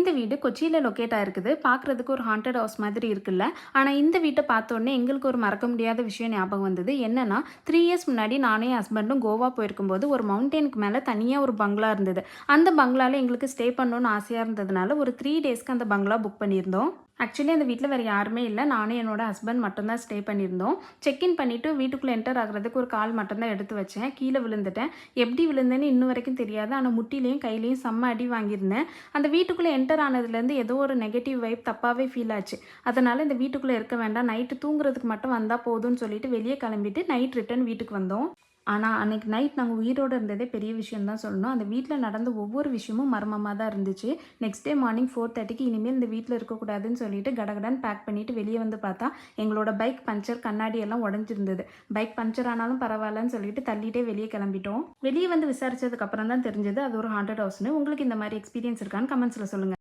இந்த வீடு கொச்சியில் லொக்கேட் ஆயிருக்குது. பார்க்குறதுக்கு ஒரு ஹாண்டட் ஹவுஸ் மாதிரி இருக்குல்ல. ஆனால் இந்த வீட்டை பார்த்தோன்னே எங்களுக்கு ஒரு மறக்க முடியாத விஷயம் ஞாபகம் வந்தது. என்னன்னா 3 இயர்ஸ் முன்னாடி நானும் என் ஹஸ்பண்டும் கோவா போயிருக்கும்போது ஒரு மவுண்டனுக்கு மேலே தனியாக ஒரு பங்களா இருந்தது. அந்த பங்களாவில் எங்களுக்கு ஸ்டே பண்ணணும்னு ஆசையாக இருந்ததுனால ஒரு 3 டேஸ்க்கு அந்த பங்களா புக் பண்ணியிருந்தோம். ஆக்சுவலி அந்த வீட்டில் வேறு யாருமே இல்லை. நானும் என்னோட ஹஸ்பண்ட் மட்டும்தான் ஸ்டே பண்ணியிருந்தோம். செக்இன் பண்ணிவிட்டு வீட்டுக்குள்ளே என்டர் ஆகிறதுக்கு ஒரு கால் மட்டும்தான் எடுத்து வச்சேன். கீழே விழுந்துட்டேன். எப்படி விழுந்தேன்னு இன்னும் வரைக்கும் தெரியாது. ஆனால் முட்டிலையும் கையிலையும் செம்ம அடி வாங்கியிருந்தேன். அந்த வீட்டுக்குள்ளே என்டர் ஆனதுலேருந்து ஏதோ ஒரு நெகட்டிவ் வைப் தப்பாகவே ஃபீல் ஆச்சு. அதனால் இந்த வீட்டுக்குள்ளே இருக்க வேண்டாம், நைட்டு தூங்குறதுக்கு மட்டும் வந்தால் போதும்னு சொல்லிட்டு வெளியே கிளம்பிட்டு நைட் ரிட்டன் வீட்டுக்கு வந்தோம். ஆனால் அன்றைக்கி நைட் நாங்கள் உயிரோடு இருந்ததே பெரிய விஷயம் தான் சொல்லணும். அந்த வீட்டில் நடந்த ஒவ்வொரு விஷயமும் மர்மமாக தான் இருந்துச்சு. நெக்ஸ்ட் டே மார்னிங் 4:30க்கு இனிமேல் இந்த வீட்டில் இருக்கக்கூடாதுன்னு சொல்லிட்டு கடகடன் பேக் பண்ணிவிட்டு வெளியே வந்து பார்த்தா எங்களோட பைக் பஞ்சர், கண்ணாடி எல்லாம் உடஞ்சிருந்தது. பைக் பஞ்சர் ஆனாலும் பரவாயில்லன்னு சொல்லிட்டு தள்ளிட்டே வெளியே கிளம்பிட்டோம். வெளியே வந்து விசாரிச்சதுக்கப்புறம் தான் தெரிஞ்சது அது ஒரு ஹாண்டட் ஹவுஸ்னு. உங்களுக்கு இந்த மாதிரி எக்ஸ்பீரியன்ஸ் இருக்கான்னு கமெண்ட்ஸில் சொல்லுங்கள்.